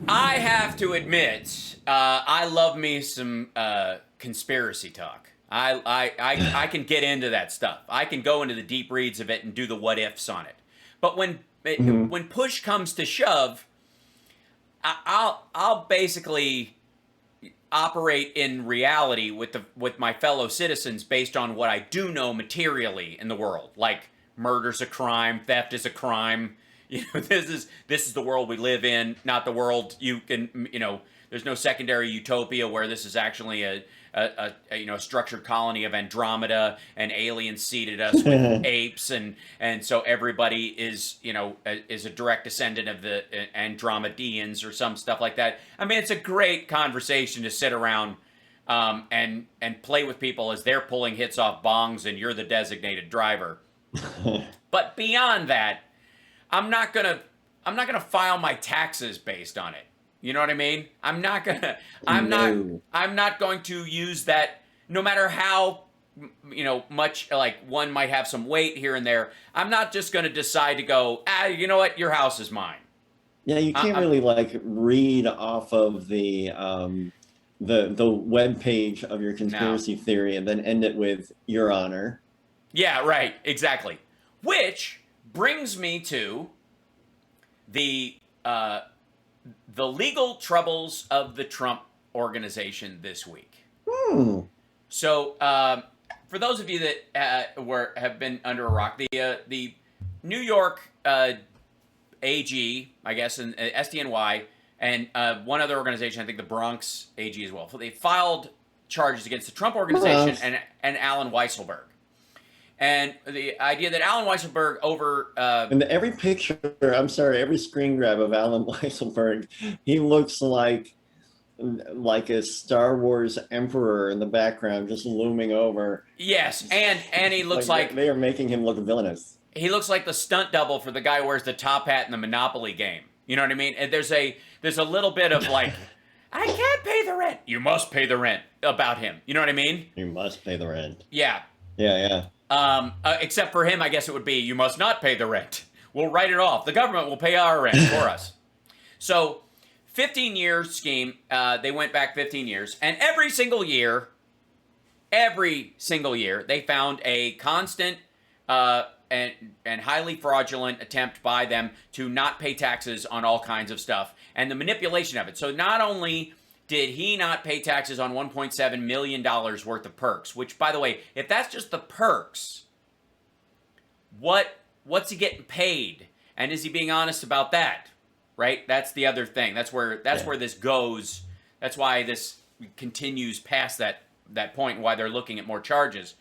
I have to admit, I love me some conspiracy talk. I can get into that stuff. I can go into the deep reads of it and do the what ifs on it. But Mhm. when push comes to shove, I'll basically operate in reality with my fellow citizens based on what I do know materially in the world. Like murder's a crime, theft is a crime. This is the world we live in, not the world you can there's no secondary utopia where this is actually a structured colony of Andromeda and aliens seeded us with apes and so everybody is a direct descendant of the Andromedians or some stuff like that. I mean, it's a great conversation to sit around and play with people as they're pulling hits off bongs and you're the designated driver. But beyond that, I'm not gonna file my taxes based on it. You know what I mean? No. I'm not going to use that, no matter how much like one might have some weight here and there. I'm not just going to decide to go, you know what, your house is mine. Yeah, you can't I'm really like read off of the web page of your No. conspiracy theory and then end it with Your Honor. Yeah, right, exactly. Which brings me to the uh, the legal troubles of the Trump organization this week. Hmm. So, for those of you that have been under a rock, the New York AG, I guess, and SDNY, and one other organization, I think the Bronx AG as well. So they filed charges against the Trump organization Bronx. and Alan Weisselberg. And the idea that Alan Weisselberg over And every picture, I'm sorry, every screen grab of Alan Weisselberg, he looks like a Star Wars emperor in the background, just looming over. yes, and he looks Like like they are making him look villainous. he looks like the stunt double for the guy who wears the top hat in the Monopoly game. You know what I mean? And there's a little bit of like, I can't pay the rent. You must pay the rent about him. You know what I mean? You must pay the rent. Yeah. Yeah, Except for him, I guess it would be you must not pay the rent. We'll write it off. The government will pay our rent for us. So, 15-year scheme. They went back 15 years, and every single year, they found a constant and highly fraudulent attempt by them to not pay taxes on all kinds of stuff and the manipulation of it. So not only did he not pay taxes on $1.7 million worth of perks, which, by the way, if that's just the perks, what's he getting paid? And is he being honest about that? Right? That's the other thing. That's where this goes. That's why this continues past that point and why they're looking at more charges.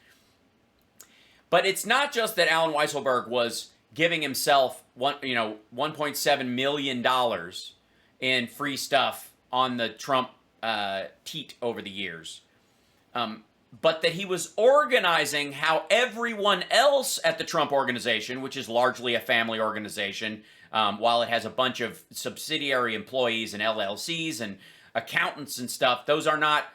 But it's not just that Alan Weisselberg was giving himself $1.7 million in free stuff on the Trump teat over the years, but that he was organizing how everyone else at the Trump organization, which is largely a family organization, while it has a bunch of subsidiary employees and LLCs and accountants and stuff, those are not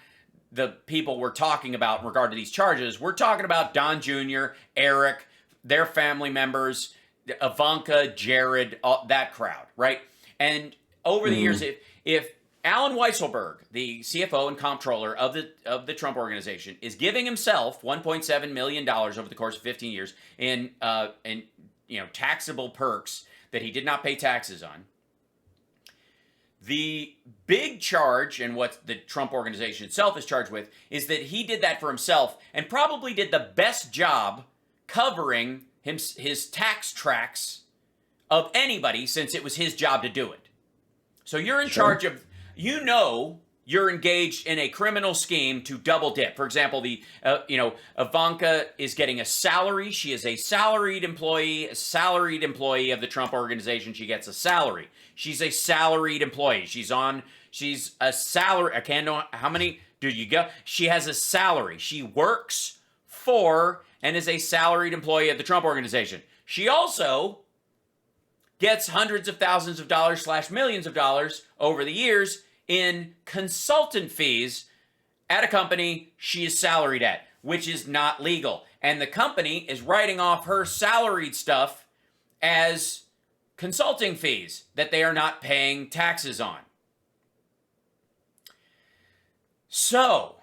the people we're talking about in regard to these charges. We're talking about Don Jr., Eric, their family members, Ivanka, Jared, that crowd, right? And over the years, if Alan Weisselberg, the CFO and comptroller of the Trump organization, is giving himself $1.7 million over the course of 15 years in taxable perks that he did not pay taxes on, the big charge, and what the Trump organization itself is charged with, is that he did that for himself and probably did the best job covering his tax tracks of anybody, since it was his job to do it. So you're in charge of, you're engaged in a criminal scheme to double dip. For example, Ivanka is getting a salary. She is a salaried employee of the Trump organization. She gets a salary. She's a salaried employee. She's a salary. I can't know how many. Dude, you go. She has a salary. She works for and is a salaried employee of the Trump organization. She also gets hundreds of thousands of dollars / millions of dollars over the years in consultant fees at a company she is salaried at, which is not legal. And the company is writing off her salaried stuff as consulting fees that they are not paying taxes on. So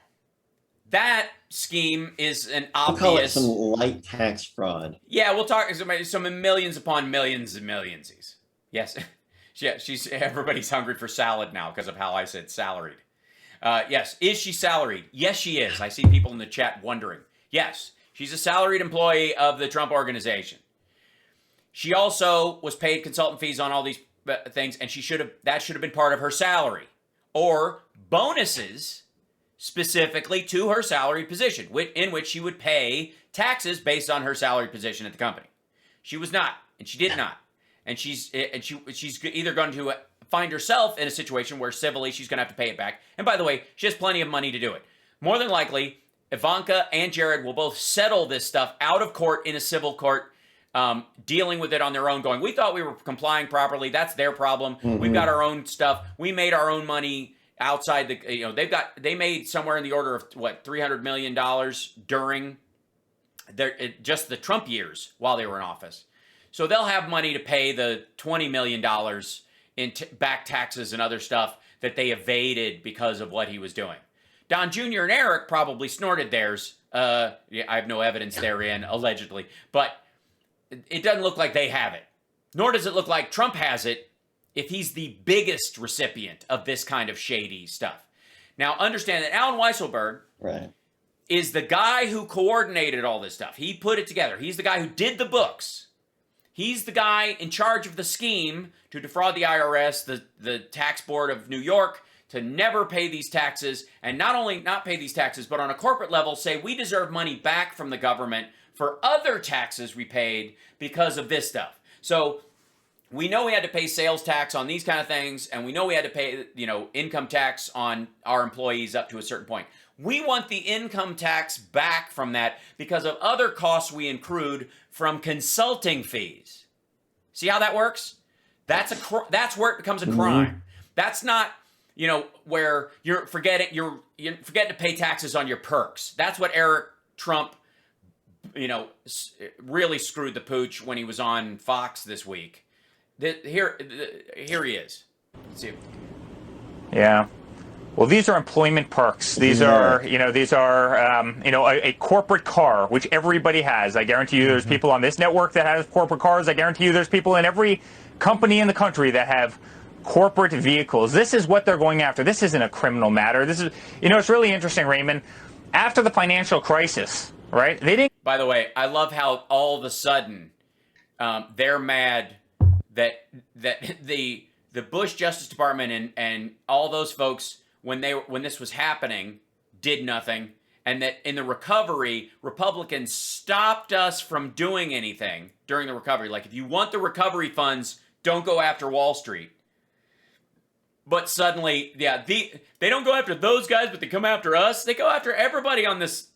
that scheme is an We'll call it obvious. some light tax fraud. Yeah, we'll talk some millions upon millions and millions. Yes, yeah, everybody's hungry for salad now because of how I said salaried. Yes, is she salaried? Yes, she is. I see people in the chat wondering. Yes, she's a salaried employee of the Trump organization. She also was paid consultant fees on all these things, and that should have been part of her salary or bonuses specifically to her salary position, in which she would pay taxes based on her salary position at the company. She was not, and she did not, and she's either going to find herself in a situation where civilly she's going to have to pay it back. And by the way, she has plenty of money to do it. More than likely, Ivanka and Jared will both settle this stuff out of court in a civil court, dealing with it on their own, going, we thought we were complying properly. That's their problem. Mm-hmm. We've got our own stuff. We made our own money outside they made somewhere in the order of $300 million during just the Trump years while they were in office. So they'll have money to pay the $20 million in back taxes and other stuff that they evaded because of what he was doing. Don Jr. and Eric probably snorted theirs. I have no evidence therein, allegedly, but it doesn't look like they have it. Nor does it look like Trump has it if he's the biggest recipient of this kind of shady stuff. Now, understand that Alan Weisselberg is the guy who coordinated all this stuff. He put it together. He's the guy who did the books. He's the guy in charge of the scheme to defraud the IRS, the tax board of New York, to never pay these taxes, and not only not pay these taxes, but on a corporate level say we deserve money back from the government for other taxes we paid because of this stuff. So we know we had to pay sales tax on these kind of things, and we know we had to pay, income tax on our employees up to a certain point. We want the income tax back from that because of other costs we accrued from consulting fees. See how that works? That's where it becomes a crime. Mm-hmm. That's not, where you're forgetting to pay taxes on your perks. That's what Eric Trump, really screwed the pooch when he was on Fox this week. Here he is. Let's see. Yeah. Well, these are employment perks. These are a corporate car, which everybody has. I guarantee you there's people on this network that have corporate cars. I guarantee you there's people in every company in the country that have corporate vehicles. This is what they're going after. This isn't a criminal matter. This is, it's really interesting, Raymond. After the financial crisis, right? They didn't. By the way, I love how all of a sudden they're mad that the Bush Justice Department and all those folks when this was happening did nothing, and that in the recovery Republicans stopped us from doing anything during the recovery. Like, if you want the recovery funds, don't go after Wall Street. But suddenly, they don't go after those guys, but they come after us. They go after everybody on this.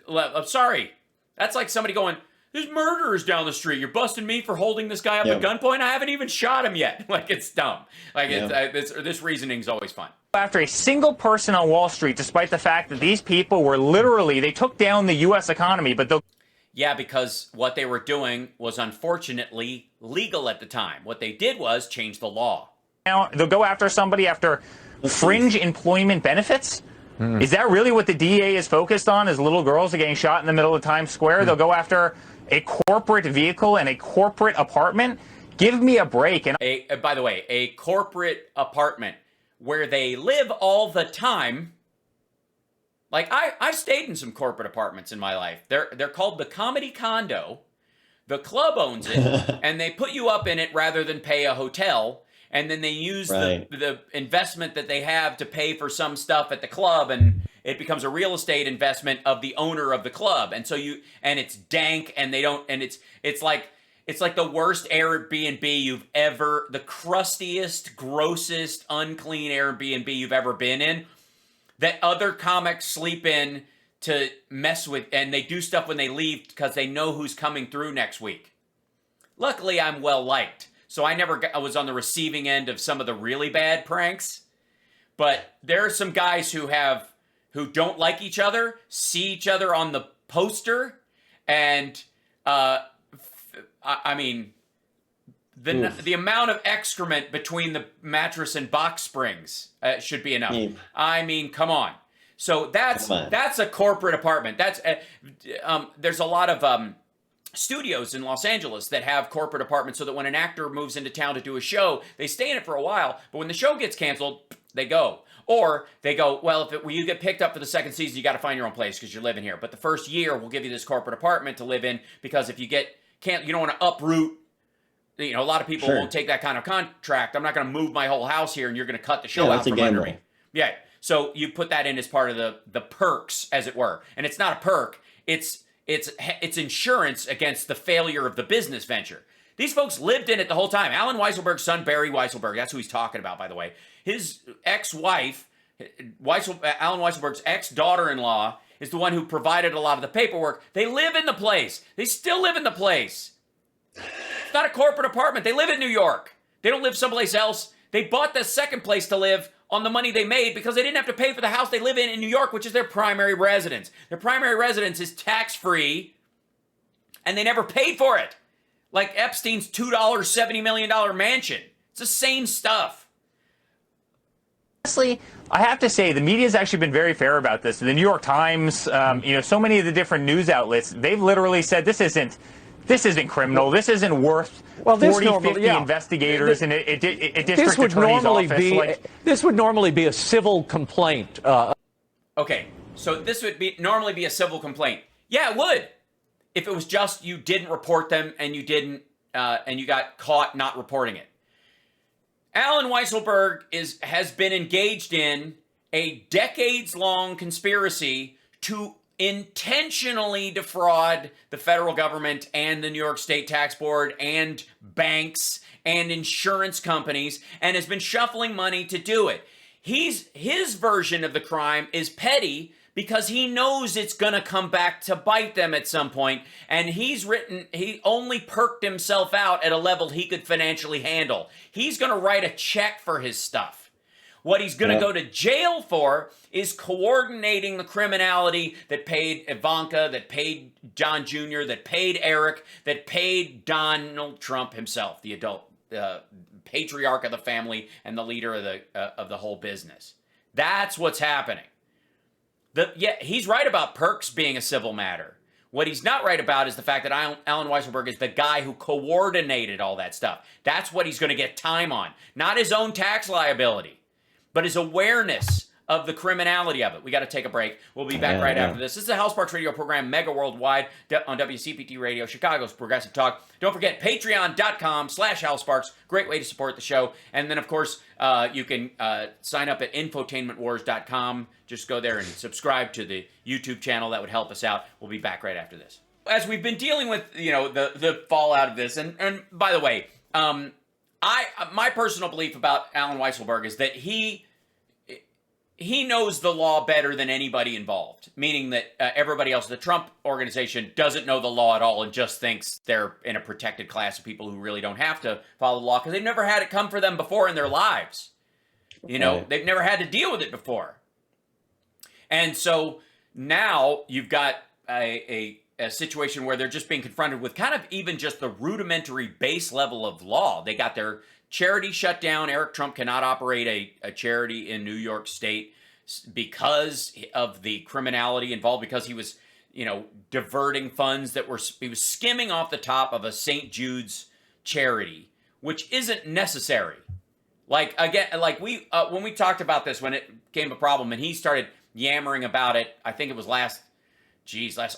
I'm sorry, that's like somebody going, there's murderers down the street. You're busting me for holding this guy up at gunpoint? I haven't even shot him yet. Like, it's dumb. Like, this reasoning's always fun. After a single person on Wall Street, despite the fact that these people were they took down the U.S. economy, but yeah, because what they were doing was unfortunately legal at the time. What they did was change the law. Now they'll go after somebody after fringe employment benefits? Is that really what the DA is focused on, is little girls are getting shot in the middle of Times Square? They'll go after a corporate vehicle and a corporate apartment? Give me a break. And by the way, a corporate apartment where they live all the time. Like, I stayed in some corporate apartments in my life. They're called the Comedy Condo. The club owns it, and they put you up in it rather than pay a hotel. And then they use the investment that they have to pay for some stuff at the club, and it becomes a real estate investment of the owner of the club. And so it's dank, and it's like the worst Airbnb the crustiest, grossest, unclean Airbnb you've ever been in, that other comics sleep in to mess with, and they do stuff when they leave because they know who's coming through next week. Luckily, I'm well liked, so I was on the receiving end of some of the really bad pranks. But there are some guys who don't like each other, see each other on the poster, and I mean, the amount of excrement between the mattress and box springs should be enough. I mean, come on. So that's a corporate apartment. That's there's a lot of studios in Los Angeles that have corporate apartments so that when an actor moves into town to do a show, they stay in it for a while, but when the show gets canceled, they go. Or they go, well, when you get picked up for the second season, you got to find your own place because you're living here. But the first year, we'll give you this corporate apartment to live in because if you you don't want to uproot. A lot of people won't take that kind of contract. I'm not going to move my whole house here, and you're going to cut the show out from under me. Yeah. So you put that in as part of the perks, as it were, and it's not a perk. It's insurance against the failure of the business venture. These folks lived in it the whole time. Alan Weisselberg's son, Barry Weisselberg, that's who he's talking about, by the way. His ex-wife, Alan Weisselberg's ex-daughter-in-law, is the one who provided a lot of the paperwork. They live in the place. They still live in the place. It's not a corporate apartment. They live in New York. They don't live someplace else. They bought the second place to live on the money they made because they didn't have to pay for the house they live in New York, which is their primary residence. Their primary residence is tax-free, and they never paid for it. Like Epstein's $70 million mansion. It's the same stuff. Honestly, I have to say the media has actually been very fair about this. The New York Times, so many of the different news outlets, they've literally said this isn't criminal. This isn't worth 40, 50 investigators in a district attorney's office. This would normally be a civil complaint. Okay, so this would normally be a civil complaint. Yeah, it would. If it was just you didn't report them and you got caught not reporting it. Alan Weisselberg has been engaged in a decades-long conspiracy to intentionally defraud the federal government and the New York State Tax Board and banks and insurance companies, and has been shuffling money to do it. His version of the crime is petty because he knows it's going to come back to bite them at some point, and he only perked himself out at a level he could financially handle. He's going to write a check for his stuff. What he's going to go to jail for is coordinating the criminality that paid Ivanka, that paid John Jr., that paid Eric, that paid Donald Trump himself, the adult patriarch of the family and the leader of the whole business. That's what's happening. He's right about perks being a civil matter. What he's not right about is the fact that Alan Weisselberg is the guy who coordinated all that stuff. That's what he's going to get time on. Not his own tax liability, but his awareness of the criminality of it. We got to take a break. We'll be back right after this. This is the House Sparks Radio program, mega worldwide on WCPT Radio, Chicago's Progressive Talk. Don't forget, patreon.com/HalSparks. Great way to support the show. And then, of course, you can sign up at infotainmentwars.com. Just go there and subscribe to the YouTube channel. That would help us out. We'll be back right after this. As we've been dealing with, the fallout of this, and by the way, my personal belief about Alan Weisselberg is that he knows the law better than anybody involved, meaning that everybody else, the Trump organization, doesn't know the law at all and just thinks they're in a protected class of people who really don't have to follow the law because they've never had it come for them before in their lives. They've never had to deal with it before. And so now you've got a situation where they're just being confronted with kind of even just the rudimentary base level of law. They got their charity shut down. Eric Trump cannot operate a charity in New York State because of the criminality involved, because he was, diverting funds he was skimming off the top of a St. Jude's charity, which isn't necessary. Like, again, when we talked about this, when it became a problem and he started yammering about it, I think it was last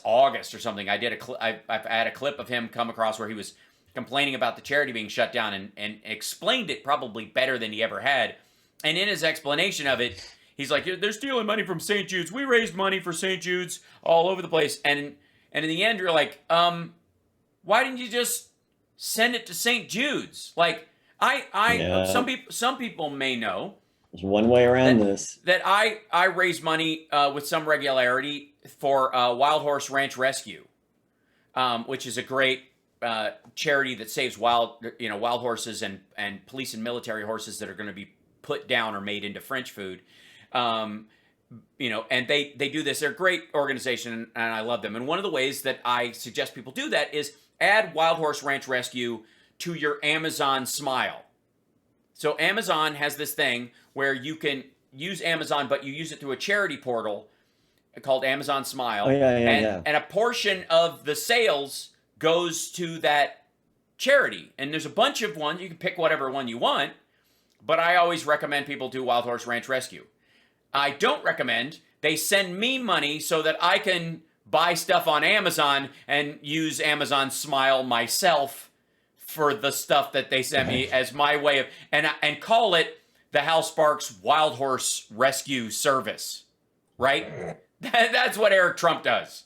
August or something. I had a clip of him come across where he was complaining about the charity being shut down and explained it probably better than he ever had. And in his explanation of it, he's like, they're stealing money from St. Jude's. We raised money for St. Jude's all over the place. And in the end, you're like, why didn't you just send it to St. Jude's? Like, some people may know. There's one way around this. That I raise money with some regularity for Wild Horse Ranch Rescue, which is a great charity that saves wild horses and police and military horses that are going to be put down or made into French food. And they do this. They're a great organization, and I love them. And one of the ways that I suggest people do that is add Wild Horse Ranch Rescue to your Amazon Smile. So Amazon has this thing where you can use Amazon, but you use it through a charity portal called Amazon Smile. Oh, yeah, yeah, and, yeah. and a portion of the sales goes to that charity. And there's a bunch of ones. You can pick whatever one you want, but I always recommend people do Wild Horse Ranch Rescue. I don't recommend they send me money so that I can buy stuff on Amazon and use Amazon Smile myself for the stuff that they send me as my way of, and call it the Hal Sparks Wild Horse Rescue Service, right? That's what Eric Trump does.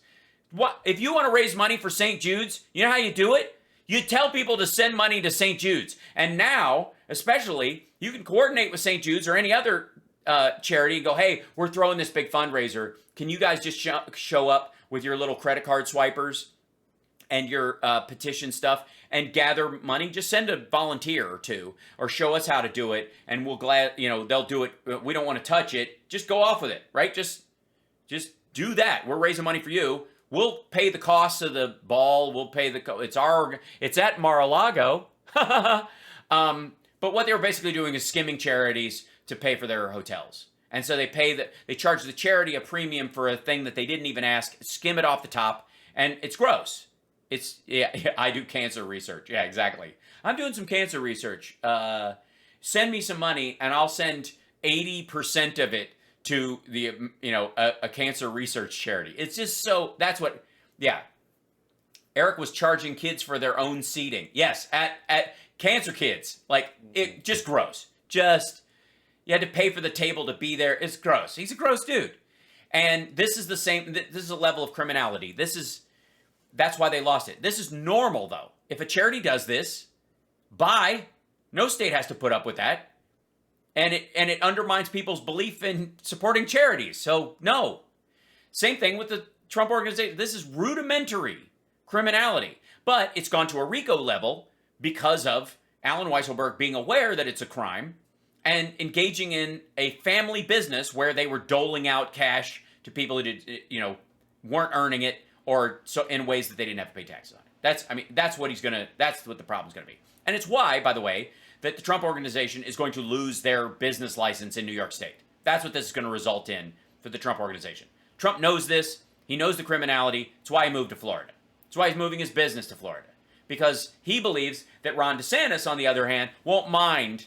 What if you want to raise money for St. Jude's? You know how you do it? You tell people to send money to St. Jude's. And now, especially, you can coordinate with St. Jude's or any other charity and go, hey, we're throwing this big fundraiser. Can you guys just show up with your little credit card swipers and your petition stuff and gather money? Just send a volunteer or two, or show us how to do it, and we'll they'll do it. We don't want to touch it. Just go off with it, right? Just do that. We're raising money for you. We'll pay the costs of the ball. We'll pay it's at Mar-a-Lago. But what they were basically doing is skimming charities to pay for their hotels. And so they charge the charity a premium for a thing that they didn't even ask, skim it off the top, and it's gross. I do cancer research. Yeah, exactly. I'm doing some cancer research. Send me some money, and I'll send 80% of it to a cancer research charity. It's just so, that's what, yeah. Eric was charging kids for their own seating. Yes, at cancer kids. Like, it just gross. You had to pay for the table to be there. It's gross. He's a gross dude. And this is the same, this is a level of criminality. That's why they lost it. This is normal, though. If a charity does this, no state has to put up with that. And it undermines people's belief in supporting charities. So, no. Same thing with the Trump organization. This is rudimentary criminality. But it's gone to a RICO level because of Alan Weisselberg being aware that it's a crime and engaging in a family business where they were doling out cash to people who weren't earning it, or so in ways that they didn't have to pay taxes on it. That's what the problem's gonna be. And it's why, by the way, that the Trump organization is going to lose their business license in New York State. That's what this is going to result in for the Trump organization. Trump knows this. He knows the criminality. It's why he moved to Florida. It's why he's moving his business to Florida. Because he believes that Ron DeSantis, on the other hand, won't mind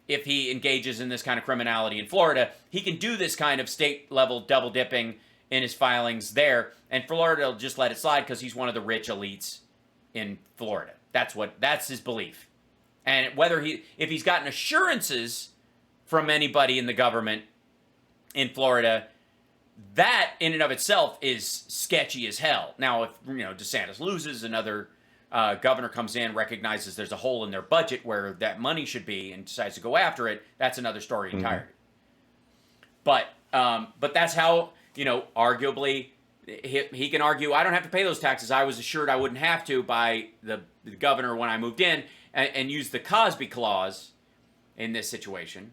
if he engages in this kind of criminality in Florida. He can do this kind of state-level double dipping in his filings there, and Florida will just let it slide because he's one of the rich elites in Florida. That's his belief. And if he's gotten assurances from anybody in the government in Florida, that in and of itself is sketchy as hell. Now, if DeSantis loses, another governor comes in, recognizes there's a hole in their budget where that money should be, and decides to go after it, that's another story entirely. But that's how, arguably, he can argue, I don't have to pay those taxes. I was assured I wouldn't have to by the governor when I moved in, and use the Cosby Clause in this situation.